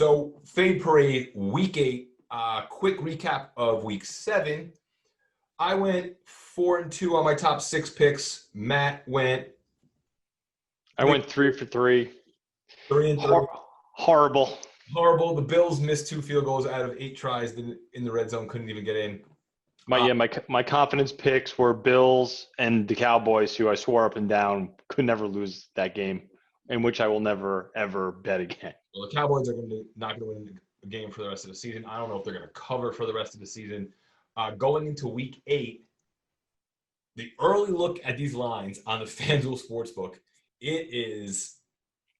So, Fade Parade, week 8. Quick recap of week 7. I went 4-2 on my top 6 picks. Matt went I went 3 for 3. 3-3. Horrible. Horrible. The Bills missed 2 field goals out of 8 tries in the red zone. Couldn't even get in. My confidence picks were Bills and the Cowboys, who I swore up and down could never lose that game, in which I will never ever bet again. Well, the Cowboys are not going to win the game for the rest of the season. I don't know if they're going to cover for the rest of the season. Going into week 8, the early look at these lines on the FanDuel Sportsbook, it is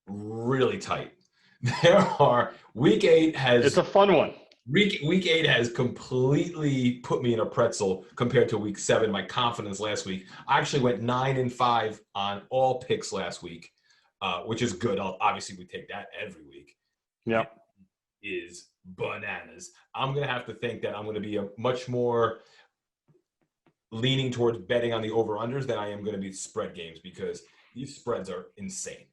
really tight. Week 8 has. It's a fun one. Week 8 has completely put me in a pretzel compared to week 7. My confidence last week. I actually went 9-5 on all picks last week, which is good. Obviously, we take that every week. Yep. Is bananas. I'm going to have to think that I'm going to be a much more leaning towards betting on the over-unders than I am going to be spread games because these spreads are insane.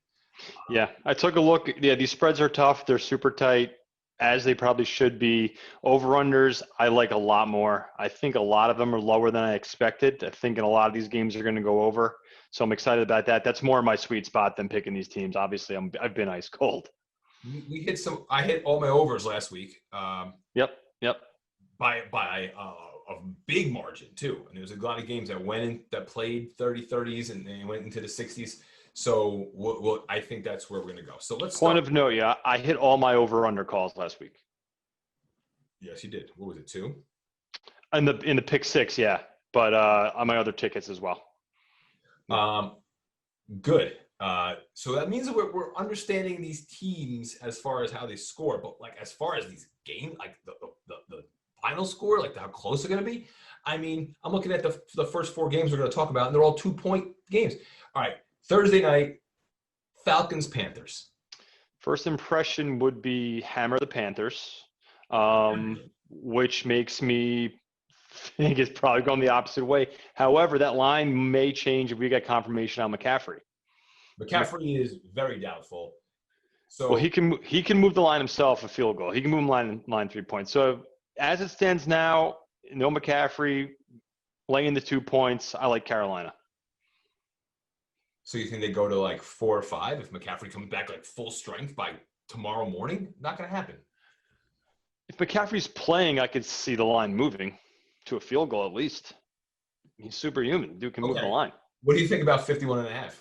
Yeah, I took a look. Yeah, these spreads are tough. They're super tight, as they probably should be. Over-unders, I like a lot more. I think a lot of them are lower than I expected. I think a lot of these games are going to go over. So I'm excited about that. That's more my sweet spot than picking these teams. Obviously, I've been ice cold. I hit all my overs last week. Yep. By a big margin too. And there's a lot of games that played 30-30s and they went into the 60s. So I think that's where we're going to go. So let's Point of note, yeah, I hit all my over/under calls last week. Yes, you did. What was it, 2? In the pick 6, yeah, but on my other tickets as well. Good. So that means that we're understanding these teams as far as how they score, but like as far as these games, like the final score, like how close they're going to be. I mean, I'm looking at the first 4 games we're going to talk about, and they're all 2-point games. All right. Thursday night, Falcons-Panthers. First impression would be hammer the Panthers, which makes me think it's probably going the opposite way. However, that line may change if we get confirmation on McCaffrey. McCaffrey is very doubtful. So well, he can move the line himself a field goal. He can move the line 3 points. So as it stands now, no McCaffrey, laying the 2 points. I like Carolina. So you think they go to like 4 or 5 if McCaffrey comes back like full strength by tomorrow morning? Not going to happen. If McCaffrey's playing, I could see the line moving to a field goal at least. He's superhuman. Dude can move the line. What do you think about 51.5?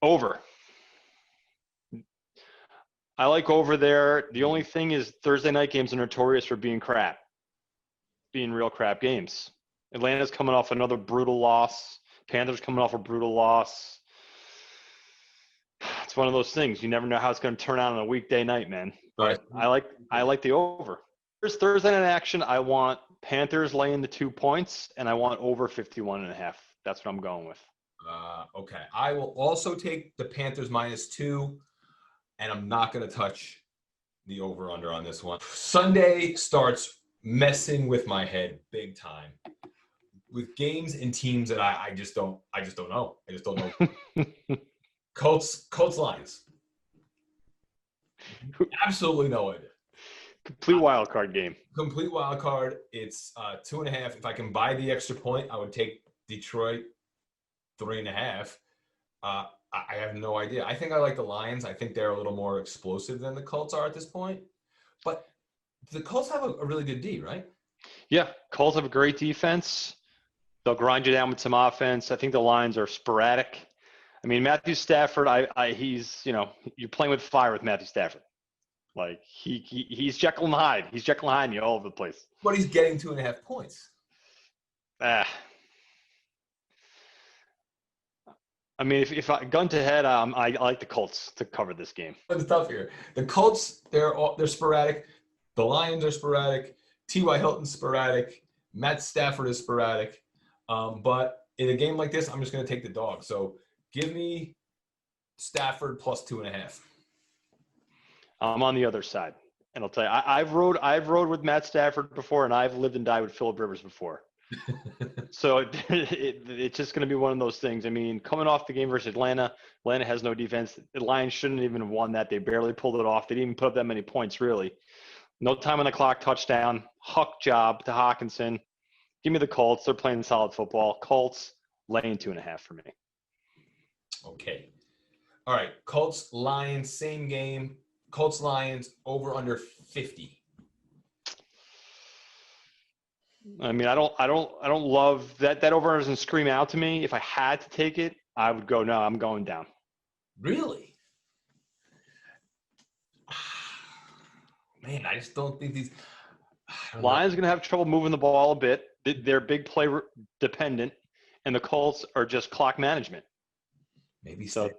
Over. I like over there. The only thing is Thursday night games are notorious for being real crap games. Atlanta's coming off another brutal loss. Panthers coming off a brutal loss. It's one of those things. You never know how it's going to turn out on a weekday night, man. But I like the over. There's Thursday night action. I want Panthers laying the 2 points, and I want over 51.5. That's what I'm going with. Okay. I will also take the Panthers -2, and I'm not going to touch the over-under on this one. Sunday starts messing with my head big time with games and teams that I just don't know. I just don't know. Colts Lions. Absolutely no idea. Complete wild card game. Complete wild card. It's 2.5. If I can buy the extra point, I would take Detroit 3.5. I have no idea. I think I like the Lions. I think they're a little more explosive than the Colts are at this point. But the Colts have a really good D, right? Yeah, Colts have a great defense. They'll grind you down with some offense. I think the Lions are sporadic. I mean, Matthew Stafford, he's, you're playing with fire with Matthew Stafford. Like he's Jekyll and Hyde. He's Jekyll and Hyde you all over the place. But he's getting 2.5 points. I mean, if I gun to head, I like the Colts to cover this game. It's tough here. The Colts, they're sporadic. The Lions are sporadic. T.Y. Hilton's sporadic. Matt Stafford is sporadic. But in a game like this, I'm just going to take the dog. So give me Stafford plus 2.5. I'm on the other side, and I'll tell you, I've rode with Matt Stafford before, and I've lived and died with Phillip Rivers before. So it's just going to be one of those things. I mean, coming off the game versus Atlanta, Atlanta has no defense. The Lions shouldn't even have won that. They barely pulled it off. They didn't even put up that many points, really. No time on the clock, touchdown. Huck job to Hawkinson. Give me the Colts. They're playing solid football. Colts laying 2.5 for me. Okay. All right. Colts, Lions, same game. Colts, Lions, over under 50. I mean, I don't love that. That over doesn't scream out to me. If I had to take it, I would go, no, I'm going down. Really? Man, I just don't think these. Lions are going to have trouble moving the ball a bit. They're big play dependent, and the Colts are just clock management. Maybe so.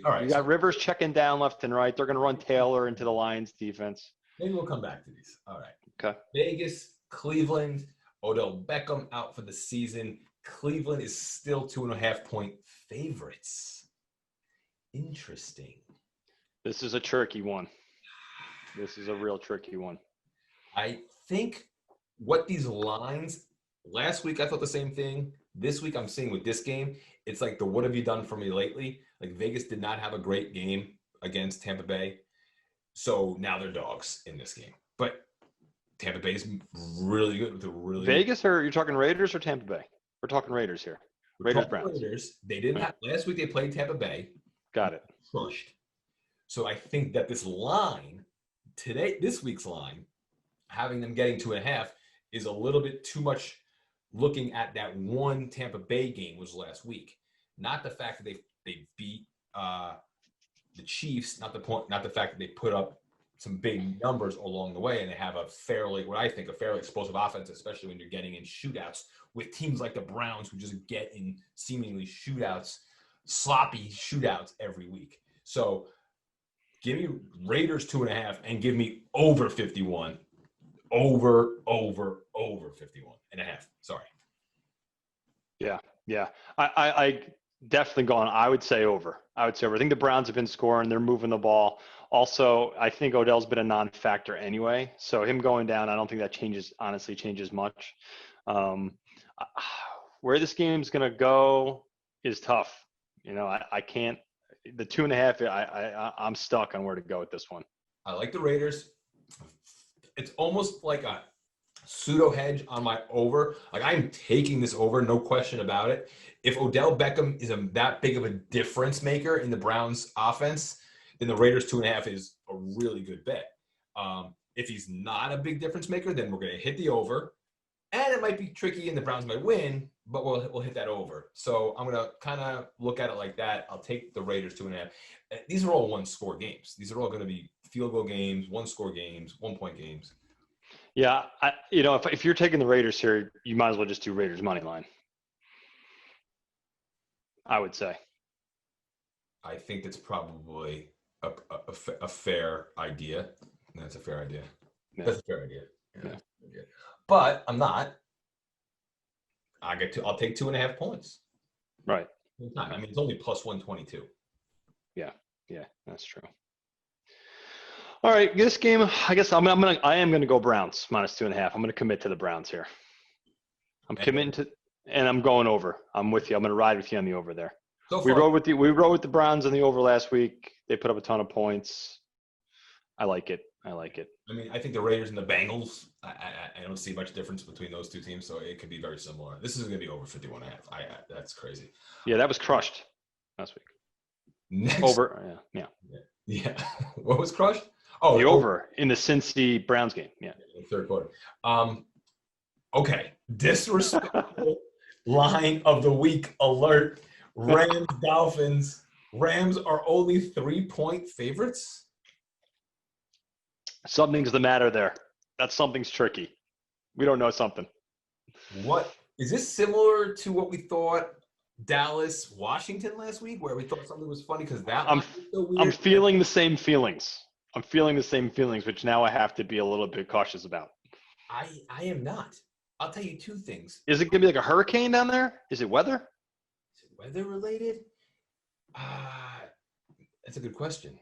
All right. You got Rivers checking down left and right. They're going to run Taylor into the Lions defense. Maybe we'll come back to these. All right. Okay. Vegas, Cleveland, Odell Beckham out for the season. Cleveland is still 2.5-point favorites. Interesting. This is a tricky one. This is a real tricky one. I think what these lines, last week I thought the same thing. This week I'm seeing with this game, it's like the what have you done for me lately? Like Vegas did not have a great game against Tampa Bay. So now they're dogs in this game. But Tampa Bay is really good. Vegas, or you're talking Raiders or Tampa Bay? We're talking Raiders here. Raiders, Browns. Raiders. They didn't have last week. They played Tampa Bay. Got it. Crushed. So I think that this line today, this week's line, having them getting 2.5 is a little bit too much. Looking at that one Tampa Bay game was last week, not the fact that they beat the Chiefs, not the fact that they put up some big numbers along the way, and they have a fairly explosive offense, especially when you're getting in shootouts with teams like the Browns, who just get in seemingly sloppy shootouts every week. So give me Raiders 2.5 and give me over 51. Over 51.5. Sorry. Yeah. I definitely going. I would say over. I think the Browns have been scoring. They're moving the ball. Also, I think Odell's been a non-factor anyway. So him going down, I don't think that changes much. Where this game's going to go is tough. I can't. The 2.5, I'm stuck on where to go with this one. I like the Raiders. It's almost like a pseudo hedge on my over. Like I'm taking this over, no question about it. If Odell Beckham is that big of a difference maker in the Browns offense, then the Raiders 2.5 is a really good bet. If he's not a big difference maker, then we're going to hit the over, and it might be tricky and the Browns might win, but we'll hit that over. So I'm going to kind of look at it like that. I'll take the Raiders 2.5. These are all one-score games. These are all going to be field goal games, one-score games, one-point games. Yeah, if you're taking the Raiders here, you might as well just do Raiders money line. I would say. I think that's probably a fair idea. That's a fair idea. Yeah. That's a fair idea. Yeah. But I'm not. I'll take 2.5 points. Right. I mean, it's only plus 122. Yeah, that's true. All right, this game, I guess I am gonna go Browns minus 2.5. I'm gonna commit to the Browns here. I'm committing to, and I'm going over. I'm with you. I'm gonna ride with you on the over there. We rode with the Browns on the over last week. They put up a ton of points. I like it. I mean, I think the Raiders and the Bengals, I don't see much difference between those two teams, so it could be very similar. This is going to be over 51.5. That's crazy. Yeah, that was crushed last week. Over, yeah. What was crushed? Oh, the over in the Cincy Browns game. Yeah, in the third quarter. Okay, disrespectful line of the week alert. Rams, Dolphins. Rams are only 3-point favorites. Something's the matter there. Something's tricky. We don't know something. What is this similar to what we thought Dallas, Washington last week, where we thought something was funny because that I'm was so weird? I'm feeling the same feelings. Which now I have to be a little bit cautious about. I am not. I'll tell you two things. Is it gonna be like a hurricane down there? Is it weather? Is it weather related? That's a good question.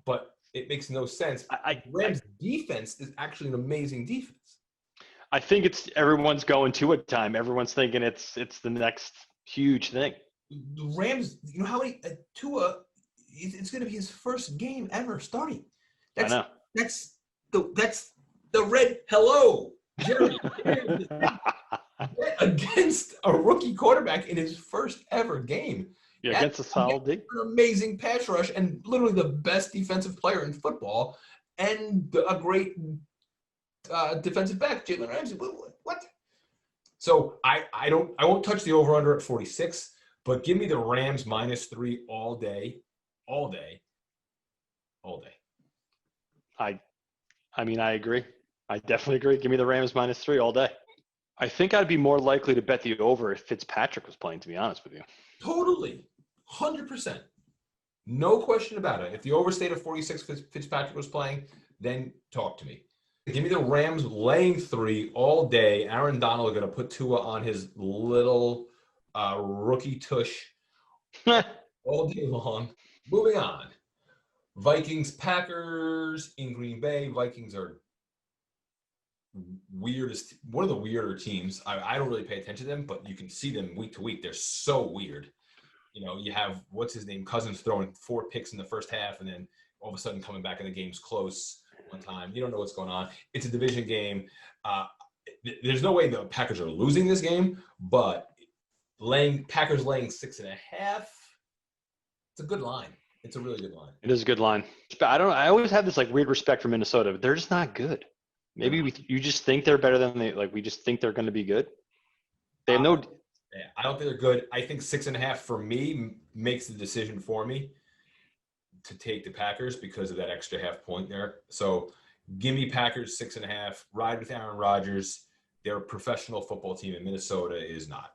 But it makes no sense. Rams defense is actually an amazing defense. I think it's everyone's going to a time. Everyone's thinking it's the next huge thing. The Rams, you know how many Tua? It's going to be his first game ever starting. I That's know. that's the red hello, Jerry against a rookie quarterback in his first ever game. Yeah, That's against a solid D. an amazing pass rush and literally the best defensive player in football and a great defensive back, Jalen Ramsey. What? So I won't touch the over under at 46, but give me the Rams -3 all day, all day, all day. I mean, I agree. I definitely agree. Give me the Rams -3 all day. I think I'd be more likely to bet the over if Fitzpatrick was playing, to be honest with you. Totally, 100%. No question about it. If the over stayed at 46, Fitzpatrick was playing, then talk to me. Give me the Rams laying 3 all day. Aaron Donald going to put Tua on his little rookie tush all day long. Moving on. Vikings, Packers in Green Bay. Vikings are one of the weirder teams. I don't really pay attention to them, but you can see them week to week. They're so weird. You know, you have, what's his name, Cousins throwing 4 picks in the first half and then all of a sudden coming back and the game's close one time. You don't know what's going on. It's a division game. There's no way the Packers are losing this game, but Packers laying 6.5, it's a good line. It's a really good line. It is a good line. I always have this like weird respect for Minnesota, but they're just not good. Maybe you just think they're better than we just think they're going to be good. They have no. Yeah, I don't think they're good. I think 6.5 for me makes the decision for me to take the Packers because of that extra half point there. So give me Packers 6.5. Ride with Aaron Rodgers. They're a professional football team, and Minnesota is not.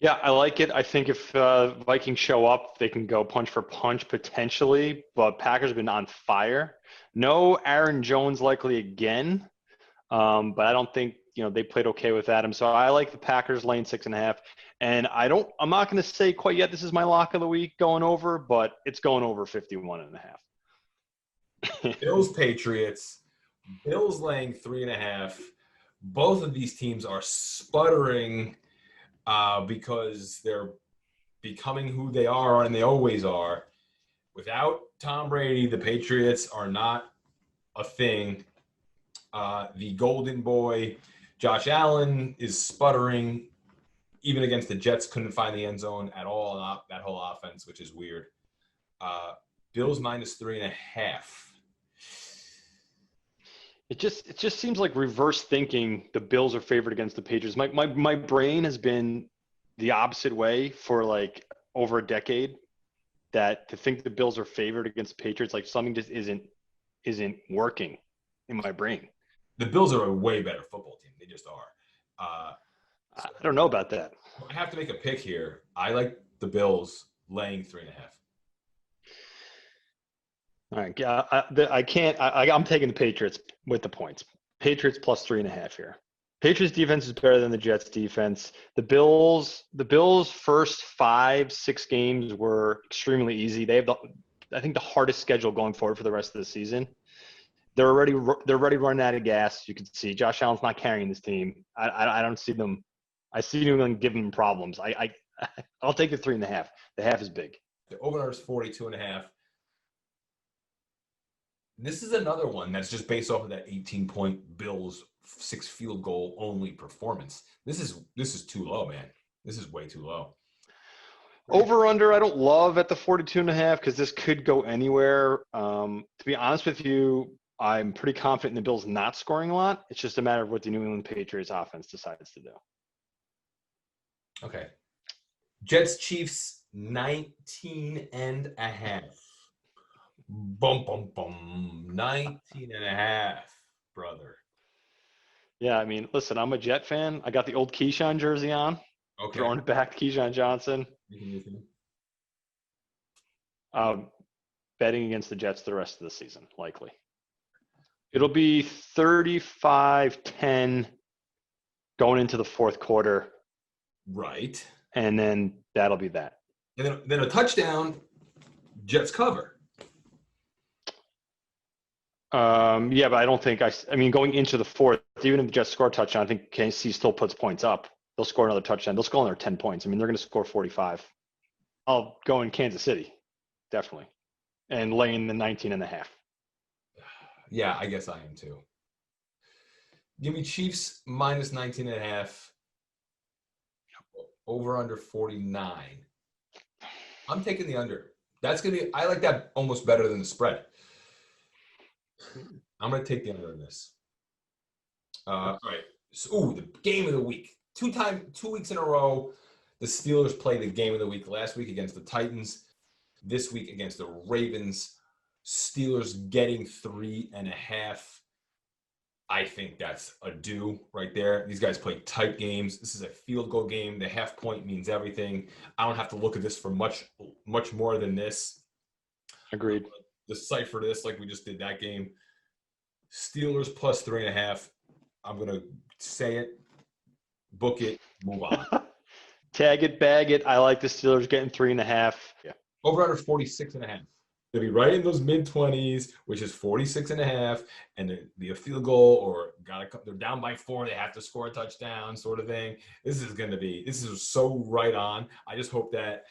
Yeah, I like it. I think if Vikings show up, they can go punch for punch potentially, but Packers have been on fire. No Aaron Jones likely again, but I don't think they played okay with Adam. So I like the Packers laying 6.5. And I'm not going to say quite yet this is my lock of the week going over, but it's going over 51.5. Bills, Patriots. Bills laying 3.5. Both of these teams are sputtering because they're becoming who they are and they always are. Without Tom Brady, the Patriots are not a thing. The golden boy, Josh Allen, is sputtering. Even against the Jets, couldn't find the end zone at all. That whole offense, which is weird. Bills -3.5. It just seems like reverse thinking. The Bills are favored against the Patriots. My brain has been the opposite way for like over a decade. That to think the Bills are favored against the Patriots, like something just isn't working in my brain. The Bills are a way better football team. They just are. I don't know about that. I have to make a pick here. I like the Bills laying 3.5. All right, I can't. I'm taking the Patriots with the points. Patriots +3.5 here. Patriots defense is better than the Jets defense. The Bills' first 5-6 games were extremely easy. They have I think the hardest schedule going forward for the rest of the season. They're already running out of gas. You can see Josh Allen's not carrying this team. I don't see them. I see New England giving them problems. I'll take the 3.5. The half is big. The over is 42.5. This is another one that's just based off of that 18-point Bills 6 field goal only performance. This is too low, man. This is way too low. Over under, I don't love at the 42.5 because this could go anywhere. To be honest with you, I'm pretty confident in the Bills not scoring a lot. It's just a matter of what the New England Patriots offense decides to do. Okay. Jets Chiefs 19.5. Bum, bum, bum. 19.5, brother. Yeah, I mean, listen, I'm a Jet fan. I got the old Keyshawn jersey on. Okay. Throwing it back to Keyshawn Johnson. Betting against the Jets the rest of the season, likely. It'll be 35-10 going into the fourth quarter. Right. And then that'll be that. And then a touchdown, Jets cover. Yeah, but I don't think I mean, going into the fourth, even if the Jets score a touchdown, I think KC still puts points up. They'll score another touchdown. They'll score another 10 points. I mean, they're going to score 45. I'll go in Kansas City, definitely, and laying the 19.5. Yeah, I guess I am too. Give me Chiefs minus 19.5. Over under 49. I'm taking the under. That's going to be, I like that almost better than the spread. I'm going to take the under in this. All right. So, the game of the week. 2 weeks in a row, the Steelers play the game of the week. Last week against the Titans. This week against the Ravens. Steelers getting 3.5. I think that's a do right there. These guys play tight games. This is a field goal game. The half point means everything. I don't have to look at this for much more than this. Agreed. Decipher this like we just did that game. Steelers plus 3.5. I'm going to say it, book it, move on. Tag it, bag it. I like the Steelers getting 3.5. Yeah. Over under 46.5. They'll be right in those mid-20s, which is 46.5, and be a field goal or they're down by 4, they have to score a touchdown sort of thing. This is so right on. I just hope that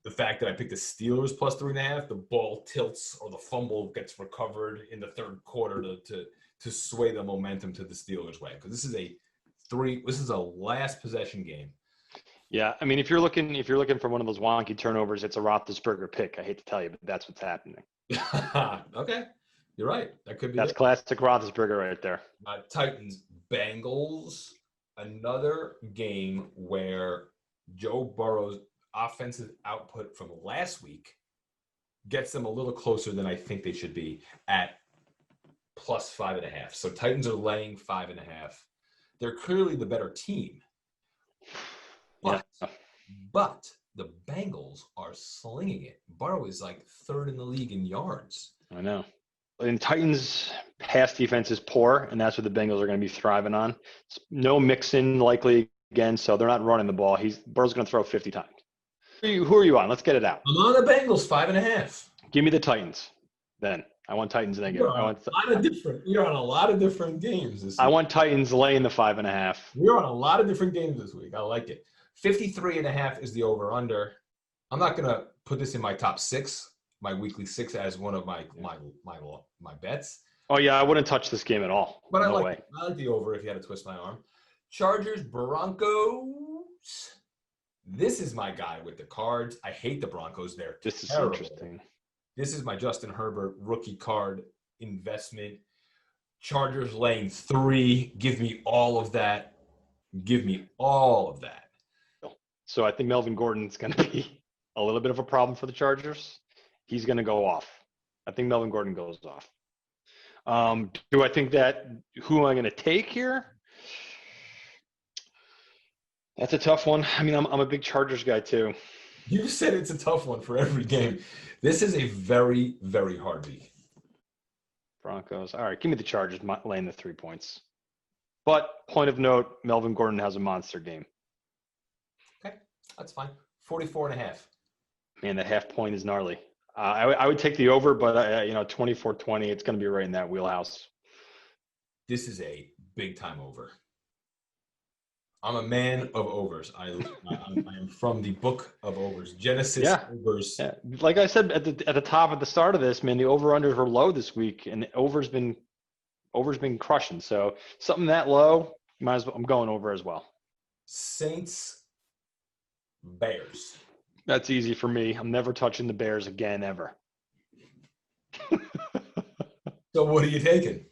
the fact that I picked the Steelers plus 3.5, the ball tilts or the fumble gets recovered in the third quarter to sway the momentum to the Steelers' way. Because this is a last possession game. Yeah, I mean, if you're looking for one of those wonky turnovers, it's a Roethlisberger pick. I hate to tell you, but that's what's happening. Okay, you're right. That could be. That's classic Roethlisberger right there. Titans, Bengals, another game where Joe Burrow's offensive output from last week gets them a little closer than I think they should be at plus 5.5. So Titans are laying 5.5. They're clearly the better team. But the Bengals are slinging it. Burrow is like 3rd in the league in yards. I know. And Titans' pass defense is poor, and that's what the Bengals are going to be thriving on. No Mixon likely again, so they're not running the ball. Burrow's going to throw 50 times. Who are you on? Let's get it out. I'm on the Bengals 5.5. Give me the Titans. Then I want Titans negative. You're on a lot of different games this week. I want Titans laying the 5.5. We're on a lot of different games this week. I like it. 53.5 is the over/under. I'm not gonna put this in my top 6, my weekly 6 as one of my bets. Oh yeah, I wouldn't touch this game at all. But no I way. like the over if you had to twist my arm. Chargers, Broncos. This is my guy with the cards. I hate the Broncos. This is terrible. Interesting. This is my Justin Herbert rookie card investment. Chargers laying 3. Give me all of that. So I think Melvin Gordon's going to be a little bit of a problem for the Chargers. He's going to go off. I think Melvin Gordon goes off. Do I think that who am I going to take here? That's a tough one. I mean, I'm a big Chargers guy too. You said it's a tough one for every game. This is a very, very hard week. Broncos. All right, give me the Chargers laying the 3 points. But point of note, Melvin Gordon has a monster game. Okay, that's fine. 44.5. Man, that half point is gnarly. I would take the over, but 24-20, it's going to be right in that wheelhouse. This is a big time over. I'm a man of overs. I am from the book of overs. Genesis overs. Yeah. Like I said at the top at the start of this, man, the over-unders were low this week, and over's been crushing. So something that low, might as well. I'm going over as well. Saints, Bears. That's easy for me. I'm never touching the Bears again, ever. So what are you taking?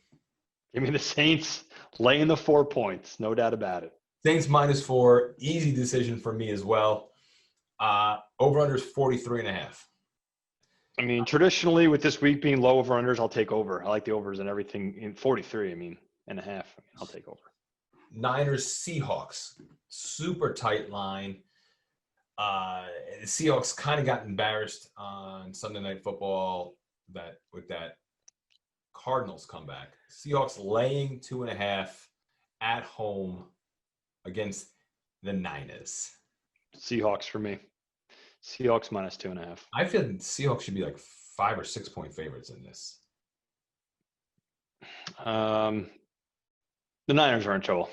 Give me the Saints laying the 4 points. No doubt about it. Saints -4. Easy decision for me as well. Over-under is 43.5. I mean, traditionally with this week being low over-unders, I'll take over. I like the overs and everything. In 43, and a half. I'll take over. Niners, Seahawks. Super tight line. The Seahawks kind of got embarrassed on Sunday Night Football with that Cardinals comeback. Seahawks laying 2.5 at home against the Niners. Seahawks for me. Seahawks -2.5. I feel Seahawks should be like 5 or 6 point favorites in this. The Niners are in trouble.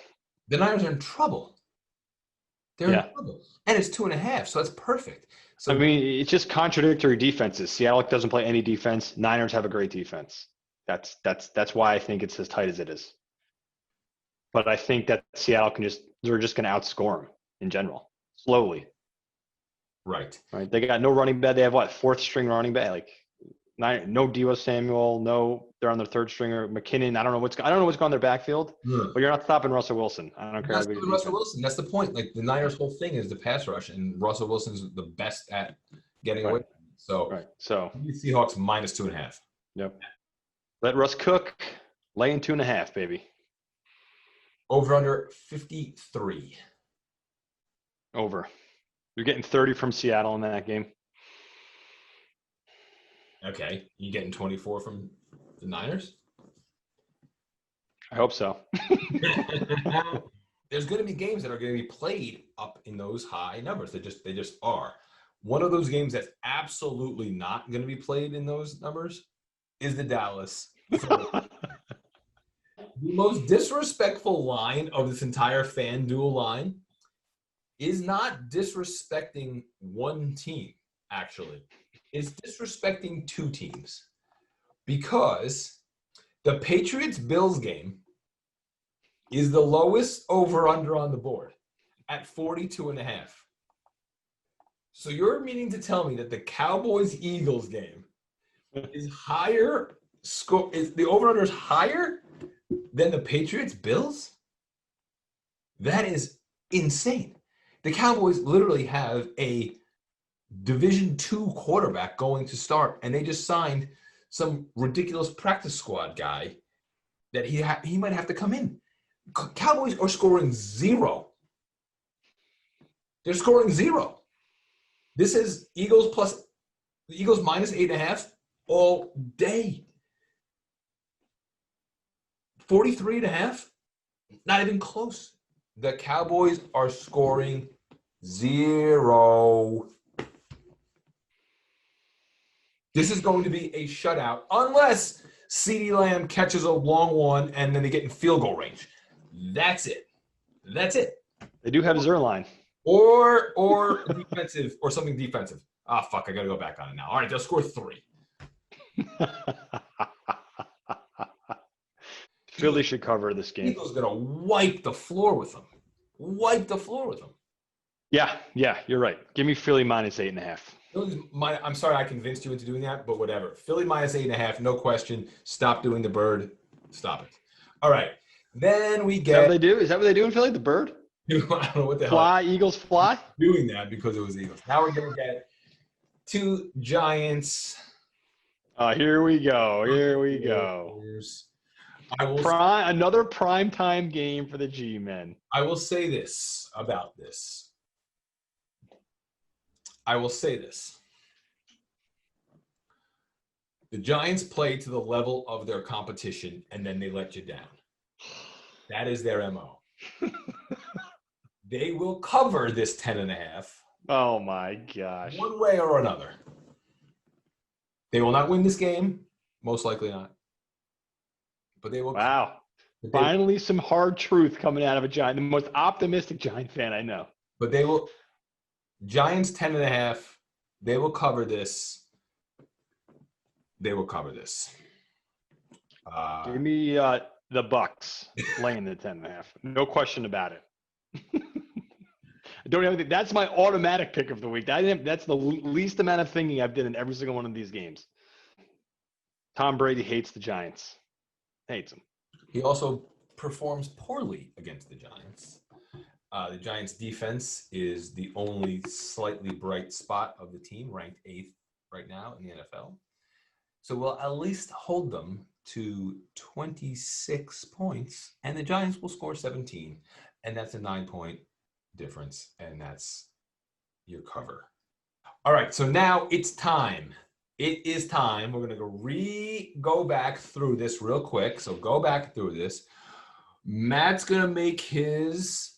The Niners are in trouble. They're in Yeah. trouble. And it's 2.5, so that's perfect. So I mean, it's just contradictory defenses. Seattle doesn't play any defense. Niners have a great defense. That's why I think it's as tight as it is. But I think that Seattle they're just going to outscore them in general, slowly. right. They got no running back. They have what, fourth string running back? Like no Deebo Samuel. No, they're on their third stringer. McKinnon. I don't know what's going on in their backfield. But you're not stopping Russell Wilson. I don't care how good Russell Wilson. That's the point. Like the Niners' whole thing is the pass rush, and Russell Wilson's the best at getting away. So Seahawks minus 2.5. Yep. Let Russ cook. Laying 2.5, baby. Over under 53. Over. You're getting 30 from Seattle in that game. Okay. You getting 24 from the Niners? I hope so. There's going to be games that are going to be played up in those high numbers. They just are. One of those games that's absolutely not going to be played in those numbers is the Dallas. The most disrespectful line of this entire FanDuel line is not disrespecting one team, actually. It's disrespecting two teams. Because the Patriots-Bills game is the lowest over-under on the board at 42.5. So you're meaning to tell me that the Cowboys-Eagles game is higher is the over-under is higher than the Patriots-Bills? That is insane. The Cowboys literally have a Division II quarterback going to start, and they just signed some ridiculous practice squad guy that he might have to come in. Cowboys are scoring 0. They're scoring 0. This is Eagles minus 8.5 all day. 43.5, not even close. The Cowboys are scoring 0. This is going to be a shutout unless CeeDee Lamb catches a long one and then they get in field goal range. That's it. They do have Zerline. Or defensive or something defensive. Fuck, I got to go back on it now. All right, they'll score 3. Philly should cover this game. Eagles going to wipe the floor with them. Yeah, you're right. Give me Philly minus 8.5. I'm sorry I convinced you into doing that, but whatever. Philly minus 8.5, no question. Stop doing the bird. Stop it. All right. Then we get. Is that what they do? Is that what they do in Philly? The bird? I don't know what the hell. Fly, Eagles fly? Doing that because it was Eagles. Now we're going to get 2 Giants. Here we go. Another primetime game for the G-men. I will say this about this. The Giants play to the level of their competition, and then they let you down. That is their MO. They will cover this 10.5. Oh, my gosh. One way or another. They will not win this game. Most likely not. But they will. Wow. Finally, some hard truth coming out of a Giant. The most optimistic Giant fan I know. But they will. Giants 10.5. They will cover this. Give me the Bucks laying the 10.5. No question about it. I don't even think that's my automatic pick of the week. That's the least amount of thinking I've done in every single one of these games. Tom Brady hates the Giants. Hates them. He also performs poorly against the Giants. The Giants' defense is the only slightly bright spot of the team, ranked 8th right now in the NFL. So we'll at least hold them to 26 points, and the Giants will score 17, and that's a 9-point difference, and that's your cover. All right, so now it's time. It is time. We're going to go back through this real quick. So go back through this. Matt's going to make his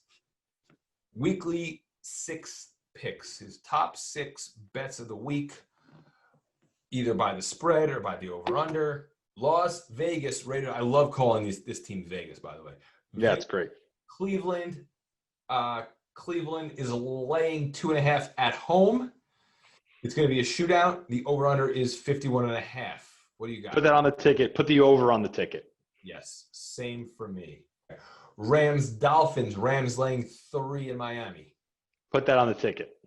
weekly 6 picks, his top 6 bets of the week, either by the spread or by the over-under. Las Vegas Raiders. I love calling this team Vegas, by the way. Yeah, it's great. Cleveland. Cleveland is laying 2.5 at home. It's going to be a shootout. The over-under is 51.5. What do you got? Put that on the ticket. Put the over on the ticket. Yes, same for me. Rams Dolphins. Rams laying 3 in Miami. Put that on the ticket.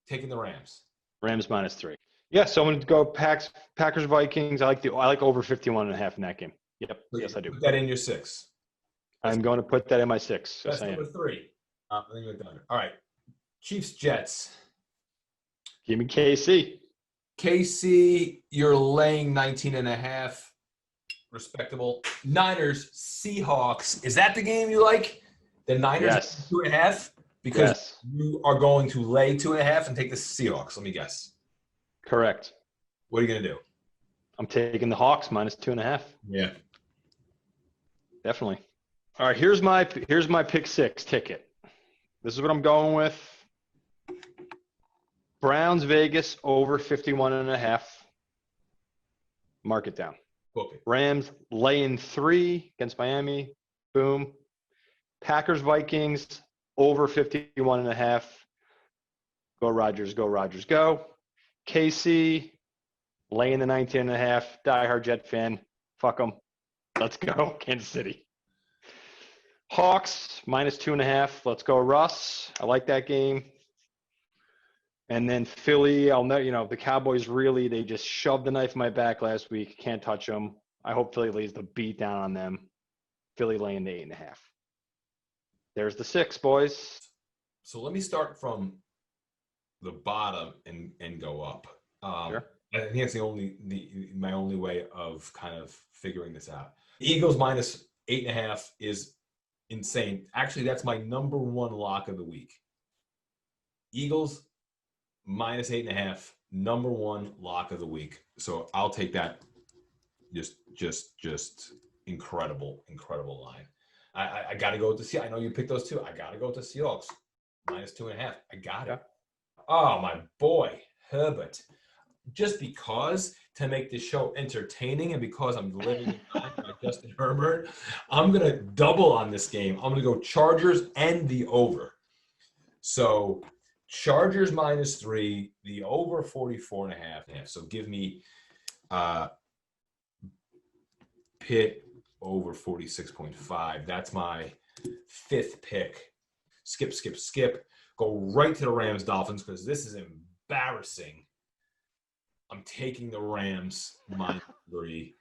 Taking the Rams. Rams -3. Yeah, so I'm going to go Packers Vikings. I like over 51.5 in that game. Yep. Yes, I do. Put that in your 6. I'm going to put that in my 6. That's number 3. I think we're done. All right. Chiefs Jets. Give me KC. KC, you're laying 19.5. Respectable. Niners Seahawks. Is that the game you like? The Niners Yes. 2.5? Because Yes. you are going to lay 2.5 and take the Seahawks. Let me guess. Correct. What are you going to do? I'm taking the Hawks -2.5. Yeah. Definitely. All right, here's my pick 6 ticket. This is what I'm going with. Browns Vegas over 51.5. Mark it down. Book it. Rams laying 3 against Miami. Boom. Packers Vikings over 51.5. Go Rodgers, go Rodgers, go. KC laying the 19.5. Diehard Jet fan. Fuck them. Let's go, Kansas City. Hawks -2.5. Let's go, Russ. I like that game. And then Philly, I'll know, the Cowboys they just shoved the knife in my back last week. Can't touch them. I hope Philly lays the beat down on them. Philly laying the 8.5. There's the 6, boys. So let me start from the bottom and go up. Sure. I think that's my only way of kind of figuring this out. Eagles -8.5 is insane. Actually, that's my number 1 lock of the week. Eagles -8.5, number 1 lock of the week. So I'll take that. Just incredible line. I got to go with the Seahawks. I know you picked those too. I got to go with the Seahawks -2.5. I got it. Oh, my boy, Herbert. Just because to make this show entertaining and because I'm living in time by Justin Herbert, I'm going to double on this game. I'm going to go Chargers and the over. So Chargers -3, the over 44.5. So give me Pitt over 46.5. That's my 5th pick. Skip. Go right to the Rams Dolphins because this is embarrassing. I'm taking the Rams -3.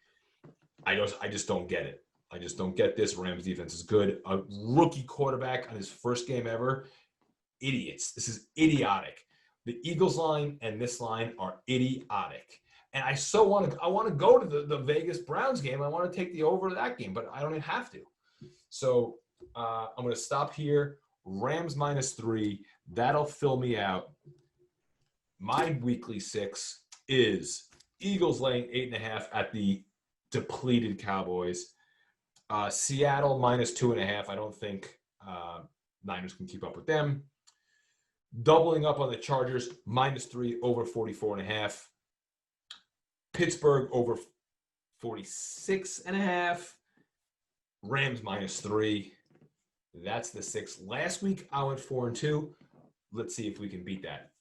I just don't get it. I just don't get this. Rams defense is good. A rookie quarterback on his first game ever. Idiots. This is idiotic. The Eagles line and this line are idiotic. And I want to go to the Vegas Browns game. I want to take the over of that game, but I don't even have to. So I'm going to stop here. Rams -3. That'll fill me out. My weekly 6 is Eagles laying 8.5 at the depleted Cowboys. Seattle -2.5. I don't think Niners can keep up with them. Doubling up on the Chargers -3 over 44.5. Pittsburgh over 46.5. Rams -3. That's the 6. Last week I went 4-2. Let's see if we can beat that.